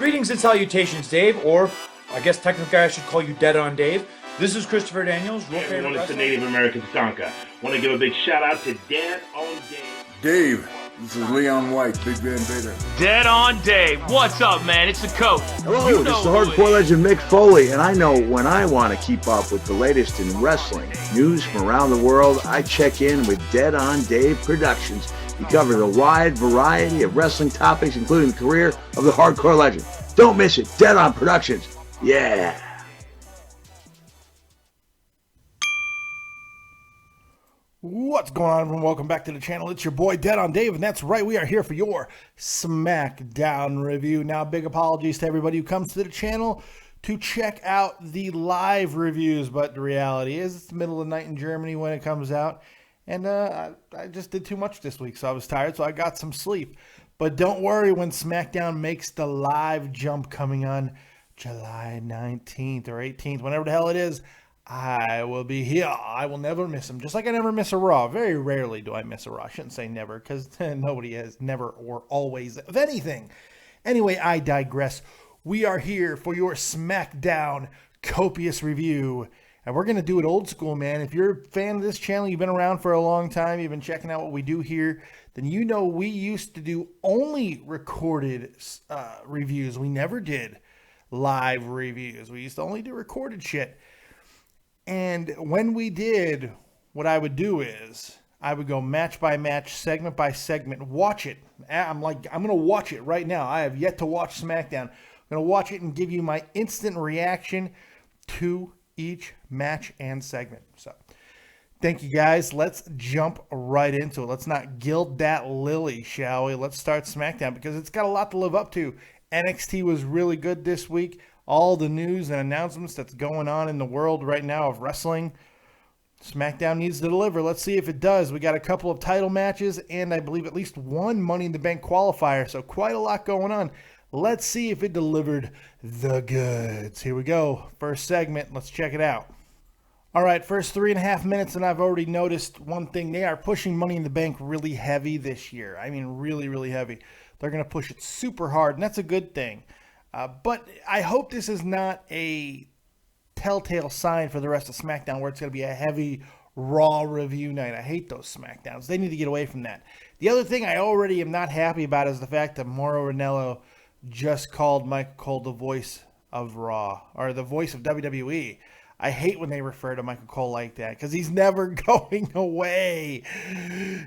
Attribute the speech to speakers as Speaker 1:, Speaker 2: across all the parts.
Speaker 1: Greetings and salutations, Dave, or I guess technically I should call you Dead on Dave. This is Christopher Daniels.
Speaker 2: Hey everyone, it's the Native American Tonka. Want to give a big shout out to Dead on Dave.
Speaker 3: Dave, this is Leon White, Big Van Vader.
Speaker 4: Dead on Dave. What's up, man? It's the coach.
Speaker 5: Hello, this is the hardcore legend Mick Foley, and I know when I want to keep up with the latest in wrestling news from around the world, I check in with Dead on Dave Productions. He covers a wide variety of wrestling topics, including the career of the hardcore legend. Don't miss it. Dead on Productions. Yeah.
Speaker 6: What's going on, everyone? Welcome back to the channel. It's your boy Dead on Dave, and that's right, we are here for your Smackdown review. Now, big apologies to everybody who comes to the channel to check out the live reviews, but the reality is it's the middle of the night in Germany when it comes out, and I just did too much this week, so I was tired, so I got some sleep. But don't worry, when Smackdown makes the live jump coming on July 19th or 18th, whenever the hell it is, I will be here. I will never miss them. Just like I never miss a Raw. Very rarely do I miss a Raw. I shouldn't say never, because nobody has never or always of anything. Anyway, I digress. We are here for your Smackdown copious review. And we're going to do it old school, man. If you're a fan of this channel, you've been around for a long time, you've been checking out what we do here, then you know we used to do only recorded reviews. We never did live reviews. We used to only do recorded shit. And when we did, what I would do is I would go match by match, segment by segment, watch it. I'm going to watch it right now. I have yet to watch SmackDown. I'm going to watch it and give you my instant reaction to each match and segment. So thank you guys. Let's jump right into it. Let's not gild that lily, shall we? Let's start SmackDown because it's got a lot to live up to. NXT was really good this week. All the news and announcements that's going on in the world right now of wrestling, SmackDown needs to deliver. Let's see if it does. We got a couple of title matches and I believe at least one Money in the Bank qualifier, so quite a lot going on. Let's see if it delivered the goods. Here we go. First segment. Let's check it out. All right, first 3.5 minutes, and I've already noticed one thing. They are pushing Money in the Bank really heavy this year. I mean, really, really heavy. They're going to push it super hard, and that's a good thing. But I hope this is not a telltale sign for the rest of SmackDown where it's going to be a heavy Raw review night. I hate those SmackDowns. They need to get away from that. The other thing I already am not happy about is the fact that Mauro Ranallo just called Michael Cole the voice of Raw, or the voice of WWE. I hate when they refer to Michael Cole like that because he's never going away.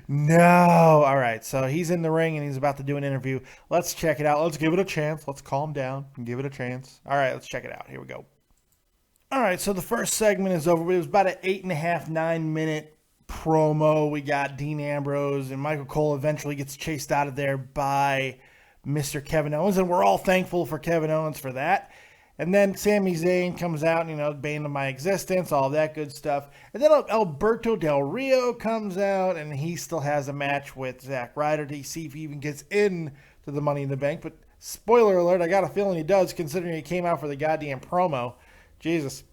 Speaker 6: No. All right, so he's in the ring and he's about to do an interview. Let's check it out. Let's give it a chance. Let's calm down and give it a chance. All right, let's check it out. Here we go. All right, so the first segment is over. It was about an 8.5, 9-minute promo. We got Dean Ambrose and Michael Cole eventually gets chased out of there by Mr. Kevin Owens, and we're all thankful for Kevin Owens for that. And then Sami Zayn comes out, bane of my existence, all that good stuff. And then Alberto Del Rio comes out, and he still has a match with Zack Ryder to see if he even gets in to the Money in the Bank. But spoiler alert, I got a feeling he does, considering he came out for the goddamn promo. Jesus.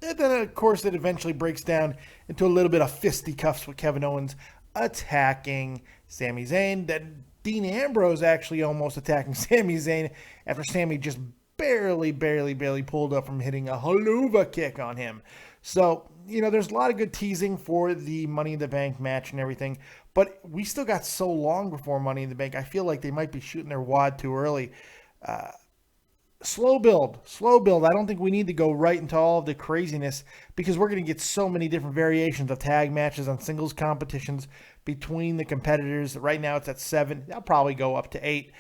Speaker 6: And then, of course, it eventually breaks down into a little bit of fisticuffs with Kevin Owens attacking Sami Zayn. Then Dean Ambrose actually almost attacking Sami Zayn after Sami just barely pulled up from hitting a haluva kick on him. So, there's a lot of good teasing for the Money in the Bank match and everything, but we still got so long before Money in the Bank. I feel like they might be shooting their wad too early. Slow build. I don't think we need to go right into all of the craziness because we're going to get so many different variations of tag matches and singles competitions between the competitors. Right now it's at 7. That'll probably go up to 8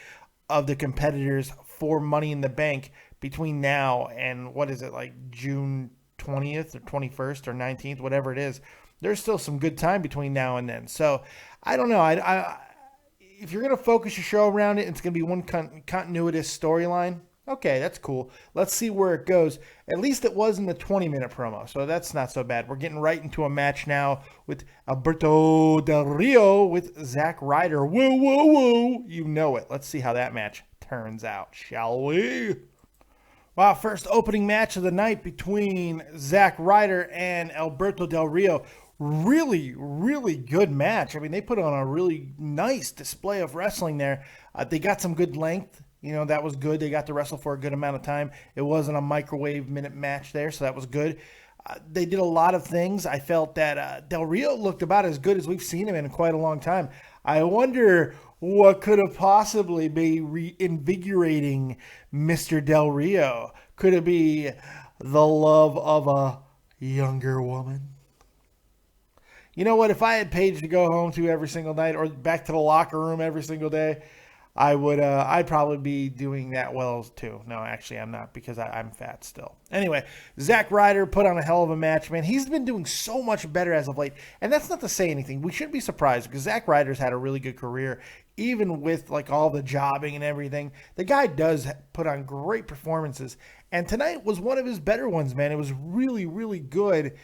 Speaker 6: of the competitors for Money in the Bank between now and June 20th or 21st or 19th, whatever it is. There's still some good time between now and then. So I don't know. If you're going to focus your show around it, it's going to be one continuous storyline. Okay, that's cool. Let's see where it goes. At least it was in the 20-minute promo, so that's not so bad. We're getting right into a match now with Alberto Del Rio with Zack Ryder. Woo, woo, woo. You know it. Let's see how that match turns out, shall we? Wow, first opening match of the night between Zack Ryder and Alberto Del Rio. Really, really good match. I mean, they put on a really nice display of wrestling there. They got some good length. You know, that was good. They got to wrestle for a good amount of time. It wasn't a microwave minute match there, so that was good. They did a lot of things. I felt that Del Rio looked about as good as we've seen him in quite a long time. I wonder what could have possibly been reinvigorating Mr. Del Rio. Could it be the love of a younger woman? You know what? If I had Paige to go home to every single night or back to the locker room every single day, I'd probably be doing that well too. No, actually I'm not, because I'm fat still. Anyway, Zack Ryder put on a hell of a match, man. He's been doing so much better as of late. And that's not to say anything. We shouldn't be surprised, because Zack Ryder's had a really good career, even with like all the jobbing and everything. The guy does put on great performances. And tonight was one of his better ones, man. It was really, really good.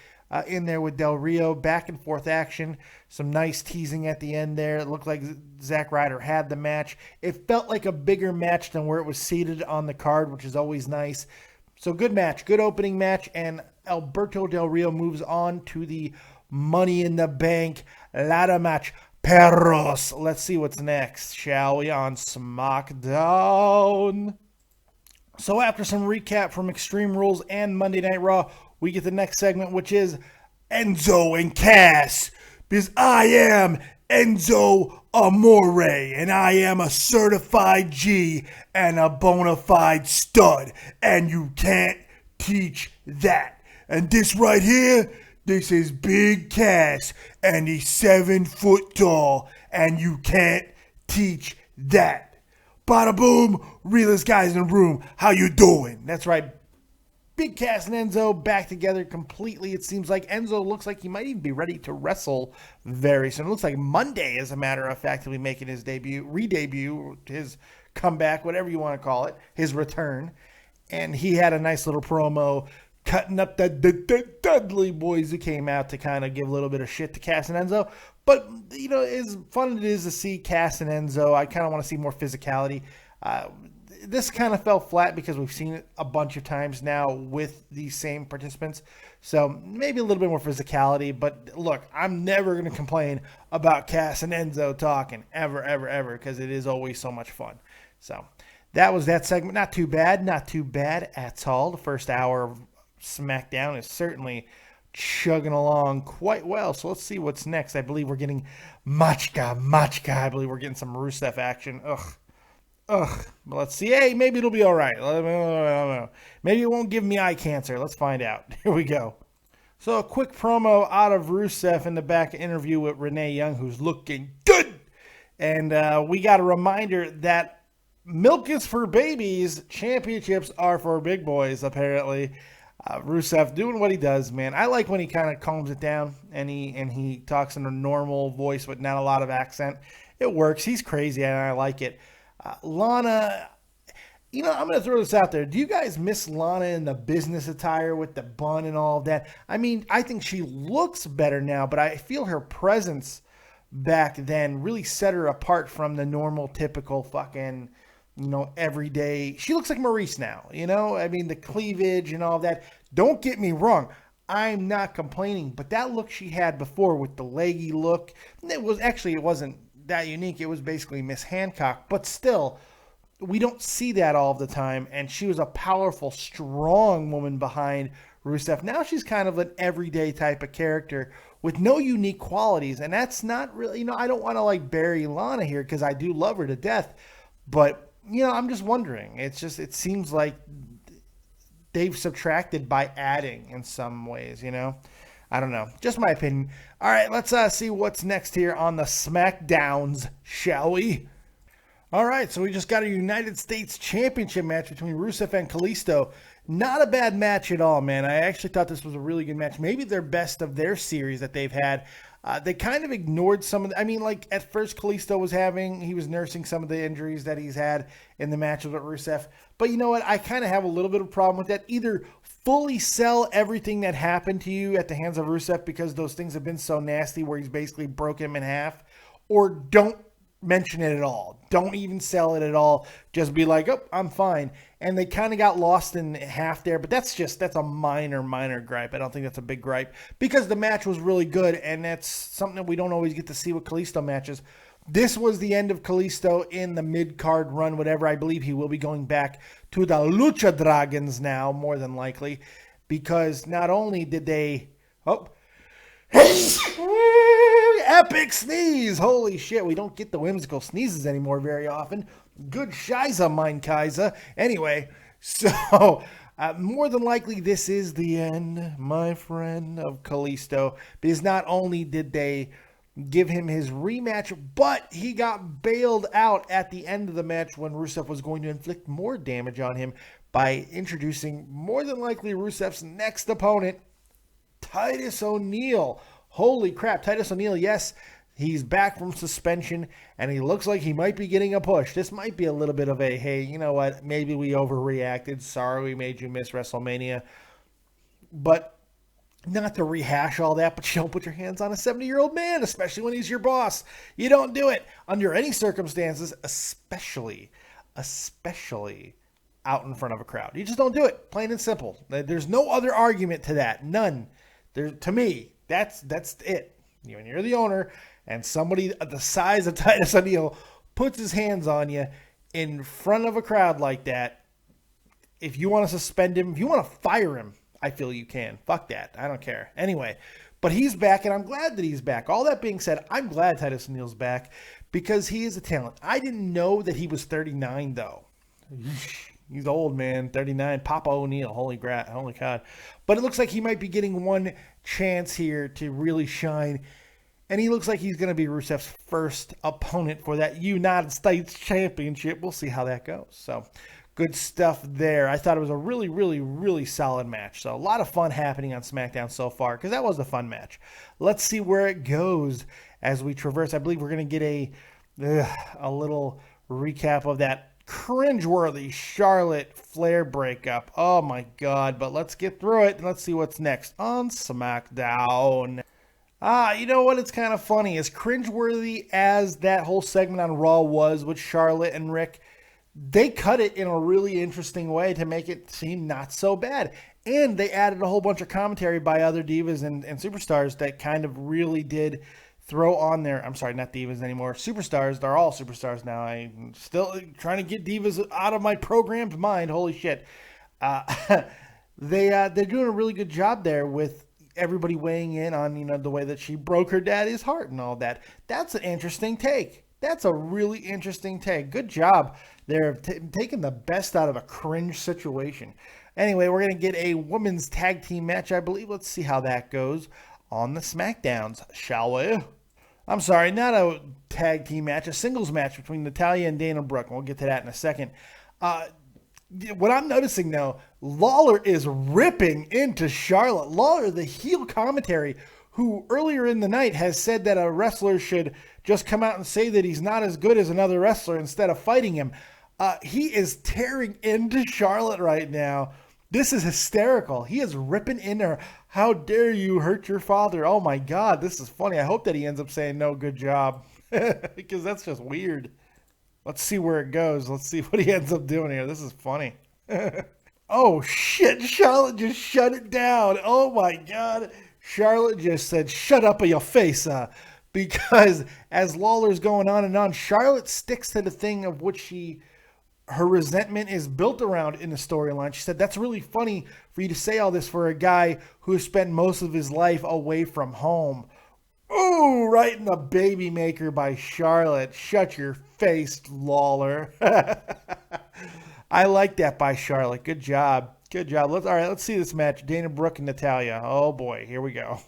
Speaker 6: In there with Del Rio, back and forth action, some nice teasing at the end there. It looked like Zack Ryder had the match. It felt like a bigger match than where it was seated on the card, which is always nice. So good match, good opening match, and Alberto Del Rio moves on to the Money in the Bank ladder match. Perros. Let's see what's next, shall we, on SmackDown. So after some recap from Extreme Rules and Monday Night Raw, we get the next segment, which is Enzo and Cass. Because I am Enzo Amore, and I am a certified G and a bona fide stud. And you can't teach that. And this right here, this is Big Cass, and he's 7 foot tall, and you can't teach that. Bada boom, realest guys in the room, how you doing? That's right. Big Cass and Enzo back together completely. It seems like Enzo looks like he might even be ready to wrestle very soon. It looks like Monday, as a matter of fact, he'll be making his debut, re-debut, his comeback, whatever you want to call it, his return. And he had a nice little promo cutting up the Dudley boys who came out to kind of give a little bit of shit to Cass and Enzo. But, you know, as fun as it is to see Cass and Enzo, I kind of want to see more physicality. This kind of fell flat because we've seen it a bunch of times now with these same participants. So maybe a little bit more physicality. But look, I'm never going to complain about Cass and Enzo talking ever, ever, ever, because it is always so much fun. So that was that segment. Not too bad at all. The first hour of SmackDown is certainly chugging along quite well. So let's see what's next. I believe we're getting Machka. I believe we're getting some Rusev action. But let's see. Hey, maybe it'll be all right. I don't know. Maybe it won't give me eye cancer. Let's find out. Here we go. So a quick promo out of Rusev in the back interview with Renee Young, who's looking good. And we got a reminder that milk is for babies. Championships are for big boys, apparently. Rusev doing what he does, man. I like when he kind of calms it down and he talks in a normal voice with not a lot of accent. It works. He's crazy and I like it. Lana, you know, I'm going to throw this out there. Do you guys miss Lana in the business attire with the bun and all of that? I mean, I think she looks better now, but I feel her presence back then really set her apart from the normal, typical fucking, you know, everyday. She looks like Maurice now, you know? I mean, the cleavage and all that. Don't get me wrong. I'm not complaining, but that look she had before with the leggy look, it wasn't that unique. It was basically Miss Hancock, but still, we don't see that all the time. And she was a powerful, strong woman behind Rusev. Now she's kind of an everyday type of character with no unique qualities. And that's not really, you know, I don't want to like bury Lana here because I do love her to death. But, you know, I'm just wondering. It seems like they've subtracted by adding in some ways, you know. I don't know. Just my opinion. All right, let's see what's next here on the SmackDowns, shall we? All right, so we just got a United States Championship match between Rusev and Callisto. Not a bad match at all, man. I actually thought this was a really good match. Maybe their best of their series that they've had. They kind of ignored some of the, I mean, like at first Callisto he was nursing some of the injuries that he's had in the matches with Rusev. But you know what? I kind of have a little bit of a problem with that. Either fully sell everything that happened to you at the hands of Rusev because those things have been so nasty where he's basically broken him in half, or don't mention it at all. Don't even sell it at all. Just be like, oh, I'm fine. And they kind of got lost in half there, but that's a minor gripe. I don't think that's a big gripe because the match was really good, and that's something that we don't always get to see with Callisto matches. This was the end of Callisto in the mid-card run, whatever. I believe he will be going back to the Lucha Dragons now, more than likely, because not only did they... Oh, epic sneeze! Holy shit, we don't get the whimsical sneezes anymore very often. Good Shiza, mein Kaiser. Anyway, so more than likely this is the end, my friend, of Callisto, because not only did they give him his rematch, but he got bailed out at the end of the match when Rusev was going to inflict more damage on him by introducing more than likely Rusev's next opponent, Titus ONeil. Holy crap, Titus ONeil, yes, he's back from suspension, and he looks like he might be getting a push. This might be a little bit of a, hey, you know what, maybe we overreacted. Sorry we made you miss WrestleMania. But not to rehash all that, but you don't put your hands on a 70-year-old man, especially when he's your boss. You don't do it under any circumstances, especially out in front of a crowd. You just don't do it, plain and simple. There's no other argument to that, none. To me, that's it. When you're the owner and somebody the size of Titus ONeil puts his hands on you in front of a crowd like that, if you want to suspend him, if you want to fire him, I feel you can. Fuck that. I don't care. Anyway, but he's back, and I'm glad that he's back. All that being said, I'm glad Titus ONeil's back because he is a talent. I didn't know that he was 39, though. He's old, man. 39. Papa ONeil. Holy God. But it looks like he might be getting one chance here to really shine. And he looks like he's going to be Rusev's first opponent for that United States Championship. We'll see how that goes. So, good stuff there. I thought it was a really, really, really solid match. So, a lot of fun happening on SmackDown so far because that was a fun match. Let's see where it goes as we traverse. I believe we're going to get a little recap of that cringeworthy Charlotte Flair breakup. Oh my God, but let's get through it and let's see what's next on SmackDown. You know what? It's kind of funny. As cringeworthy as that whole segment on Raw was with Charlotte and Rick, they cut it in a really interesting way to make it seem not so bad. And they added a whole bunch of commentary by other divas and superstars that kind of really did throw on their, I'm sorry, not divas anymore, superstars. They're all superstars now. I'm still trying to get divas out of my programmed mind. Holy shit. They're doing a really good job there with everybody weighing in on, the way that she broke her daddy's heart and all that. That's an interesting take. That's a really interesting take. Good job. They're taking the best out of a cringe situation. Anyway, we're going to get a women's tag team match, I believe. Let's see how that goes on the SmackDowns, shall we? I'm sorry, not a tag team match, a singles match between Natalya and Dana Brooke. We'll get to that in a second. What I'm noticing, though, Lawler is ripping into Charlotte. Lawler, the heel commentary, who earlier in the night has said that a wrestler should just come out and say that he's not as good as another wrestler instead of fighting him. He is tearing into Charlotte right now. This is hysterical. He is ripping into her. How dare you hurt your father? Oh my God, this is funny. I hope that he ends up saying no, good job. Because that's just weird. Let's see where it goes. Let's see what he ends up doing here. This is funny. Oh shit, Charlotte just shut it down. Oh my God. Charlotte just said, shut up in your face. Because as Lawler's going on and on, Charlotte sticks to the thing of which her resentment is built around in the storyline. She said, that's really funny for you to say all this for a guy who spent most of his life away from home. Ooh, right in the baby maker by Charlotte. Shut your face, Lawler. I like that by Charlotte. Good job. Good job. Let's see this match. Dana Brooke and Natalya. Oh boy, here we go.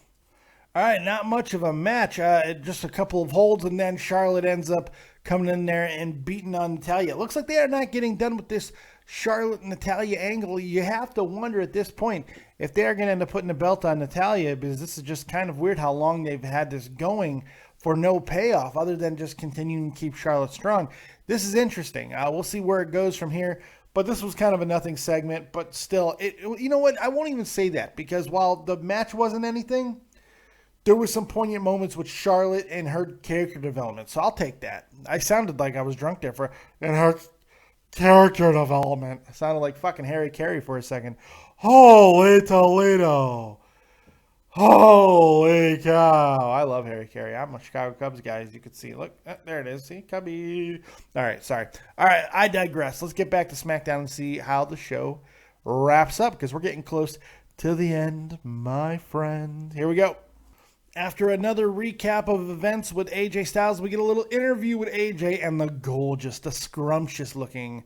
Speaker 6: All right, not much of a match. Just a couple of holds, and then Charlotte ends up coming in there and beating on Natalya. It looks like they are not getting done with this Charlotte and Natalya angle. You have to wonder at this point if they are going to end up putting the belt on Natalya, because this is just kind of weird how long they've had this going for no payoff other than just continuing to keep Charlotte strong. This is interesting. We'll see where it goes from here. But this was kind of a nothing segment, but still, you know what? I won't even say that, because while the match wasn't anything, there were some poignant moments with Charlotte and her character development. So I'll take that. I sounded like I was drunk there and her character development. I sounded like fucking Harry Carey for a second. Holy Toledo. Holy cow. I love Harry Carey. I'm a Chicago Cubs guy, as you can see. Look, there it is. See, Cubby. All right, sorry. All right, I digress. Let's get back to SmackDown and see how the show wraps up, because we're getting close to the end, my friend. Here we go. After another recap of events with AJ Styles, we get a little interview with AJ and the gorgeous, the scrumptious-looking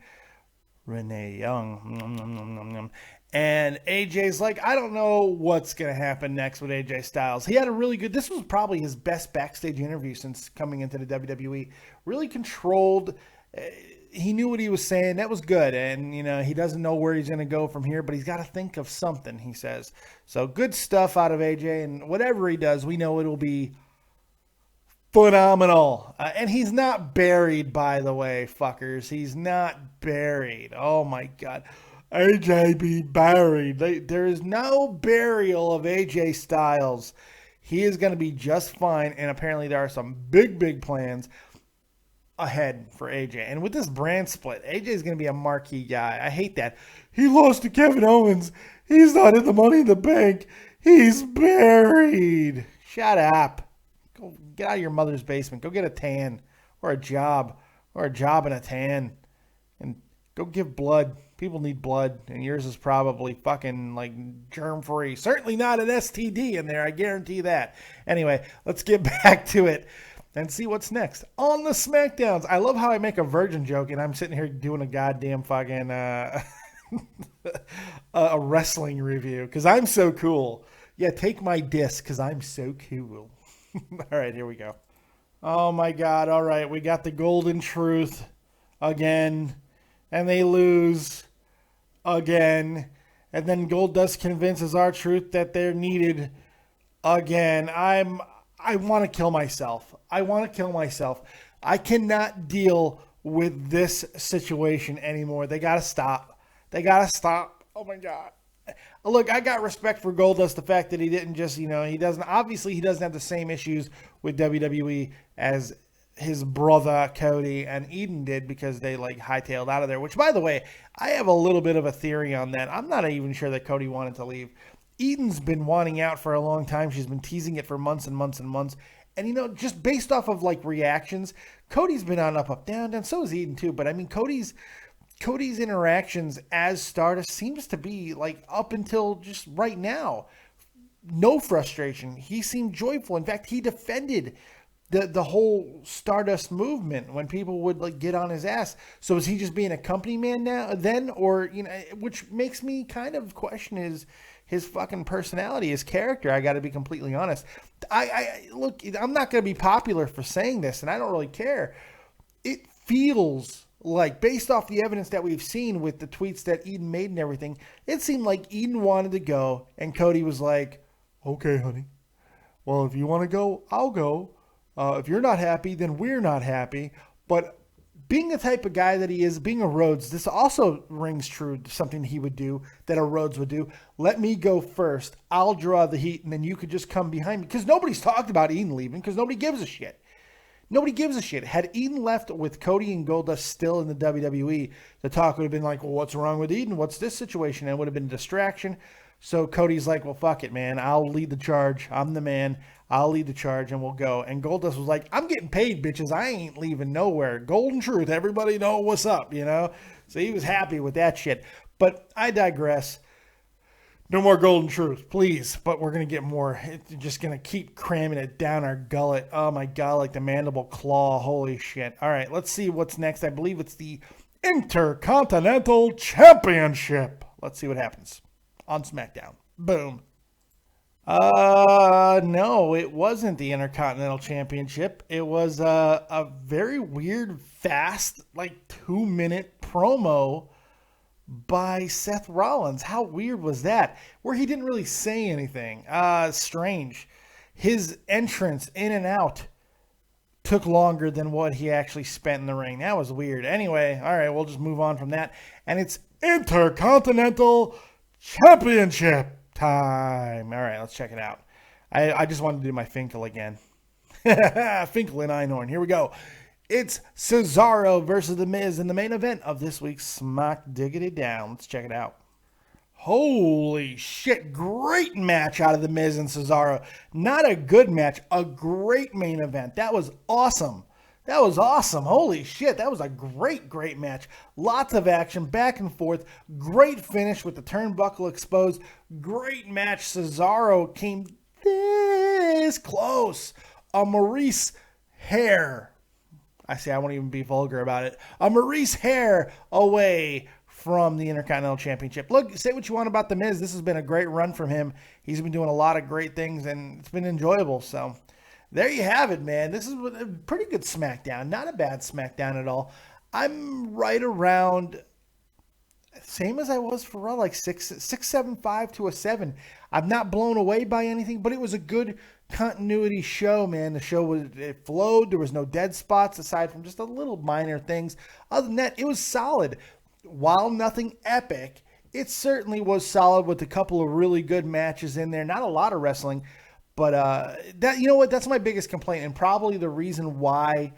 Speaker 6: Renee Young. And AJ's like, I don't know what's going to happen next with AJ Styles. He had a really good, this was probably his best backstage interview since coming into the WWE. Really controlled. He knew what he was saying. That was good. And, you know, he doesn't know where he's going to go from here, but he's got to think of something, he says. So good stuff out of AJ. And whatever he does, we know it'll be phenomenal. And he's not buried, by the way, fuckers. He's not buried. Oh, my God. AJ be buried. There is no burial of AJ Styles. He is going to be just fine. And apparently there are some big plans ahead for AJ. And with this brand split, AJ is going to be a marquee guy. I hate that. He lost to Kevin Owens. He's not in the Money in the Bank. He's buried. Shut up. Go get out of your mother's basement. Go get a tan or a job in a tan. And go give blood. People need blood, and yours is probably fucking like germ-free. Certainly not an STD in there, I guarantee that. Anyway, let's get back to it and see what's next on the SmackDowns. I love how I make a virgin joke, and I'm sitting here doing a goddamn fucking a wrestling review because I'm so cool. Yeah, take my disc because I'm so cool. All right, here we go. Oh my God! All right, we got the Golden Truth again, and they lose again, and then Goldust convinces R-Truth that they're needed again. I want to kill myself. I cannot deal with this situation anymore. They gotta stop. Oh my God. Look, I got respect for Goldust. The fact that he didn't just, he doesn't have the same issues with WWE as his brother Cody and Eden did, because they like hightailed out of there, which, by the way, I have a little bit of a theory on that. I'm not even sure that Cody wanted to leave. Eden's been wanting out for a long time. She's been teasing it for months and months and months. And, just based off of like reactions, Cody's been on up, down, and so is Eden too. But I mean, Cody's interactions as Stardust seems to be like up until just right now, no frustration. He seemed joyful. In fact, he defended the whole Stardust movement when people would like get on his ass. So is he just being a company man now then, or which makes me kind of question his fucking personality, his character. I got to be completely honest. I look, I'm not going to be popular for saying this, and I don't really care. It feels like, based off the evidence that we've seen with the tweets that Eden made and everything, it seemed like Eden wanted to go, and Cody was like, "Okay, honey. Well, if you want to go, I'll go. If you're not happy, then we're not happy." But being the type of guy that he is, being a Rhodes, this also rings true to something he would do, that a Rhodes would do. Let me go first. I'll draw the heat, and then you could just come behind me. Because nobody's talked about Eden leaving, because nobody gives a shit. Nobody gives a shit. Had Eden left with Cody and Goldust still in the WWE, the talk would have been like, well, what's wrong with Eden? What's this situation? And it would have been a distraction. So Cody's like, well, fuck it, man. I'll lead the charge. I'm the man. I'll lead the charge, and we'll go. And Goldust was like, I'm getting paid, bitches. I ain't leaving nowhere. Golden Truth. Everybody know what's up, So he was happy with that shit. But I digress. No more Golden Truth, please. But we're going to get more. It's just going to keep cramming it down our gullet. Oh, my God, like the mandible claw. Holy shit. All right, let's see what's next. I believe it's the Intercontinental Championship. Let's see what happens on SmackDown. Boom. No, it wasn't the Intercontinental Championship. It was a very weird, fast, like 2-minute promo by Seth Rollins. How weird was that? Where he didn't really say anything. Strange. His entrance in and out took longer than what he actually spent in the ring. That was weird. Anyway, all right, we'll just move on from that. And it's Intercontinental Championship time. All right, let's check it out. I just wanted to do my Finkel again. Finkel and Einhorn. Here we go. It's Cesaro versus The Miz in the main event of this week's Smack Diggity Down. Let's check it out. Holy shit. Great match out of The Miz and Cesaro. Not a good match, a great main event. That was awesome. That was awesome. Holy shit. That was a great match. Lots of action, back and forth. Great finish with the turnbuckle exposed. Great match. Cesaro came this close. A Maurice hair. I won't even be vulgar about it. A Maurice hair away from the Intercontinental Championship. Look, say what you want about The Miz. This has been a great run from him. He's been doing a lot of great things, and it's been enjoyable. So there you have it, man. This is a pretty good SmackDown. Not a bad SmackDown at all. I'm right around same as I was for Raw, like 6.75 to a 7. I'm not blown away by anything, but it was a good continuity show, man. The show it flowed. There was no dead spots aside from just a little minor things. Other than that, it was solid. While nothing epic, it certainly was solid with a couple of really good matches in there. Not a lot of wrestling, but that, you know what? That's my biggest complaint, and probably the reason why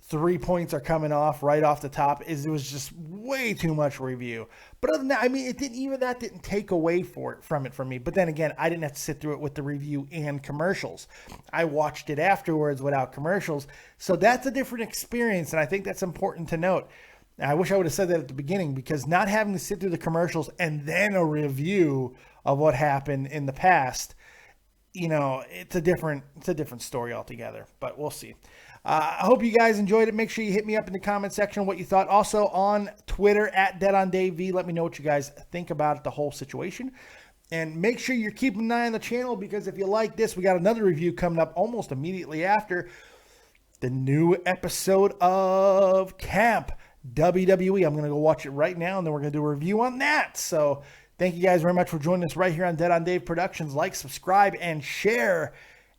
Speaker 6: 3 points are coming off right off the top is it was just way too much review. But other than that, I mean, it didn't take away from me. But then again, I didn't have to sit through it with the review and commercials. I watched it afterwards without commercials. So that's a different experience, and I think that's important to note. I wish I would have said that at the beginning, because not having to sit through the commercials and then a review of what happened in the past, you know, it's a different story altogether. But we'll see. I hope you guys enjoyed it. Make sure you hit me up in the comment section what you thought. Also on Twitter at DeadOnDaveV. Let me know what you guys think about the whole situation. And make sure you're keeping an eye on the channel, because if you like this, we got another review coming up almost immediately after the new episode of Camp WWE. I'm going to go watch it right now, and then we're going to do a review on that. So thank you guys very much for joining us right here on Dead on Dave Productions. Like, subscribe, and share.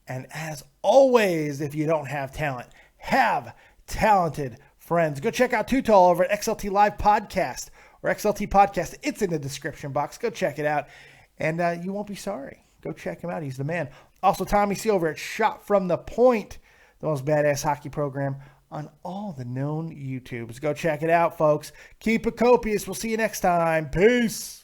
Speaker 6: And as always, if you don't have talent, have talented friends. Go check out Tutol over at XLT Live Podcast or XLT Podcast. It's in the description box. Go check it out, and you won't be sorry. Go check him out. He's the man. Also, Tommy C over at Shot From The Point, the most badass hockey program on all the known YouTubes. Go check it out, folks. Keep it copious. We'll see you next time. Peace.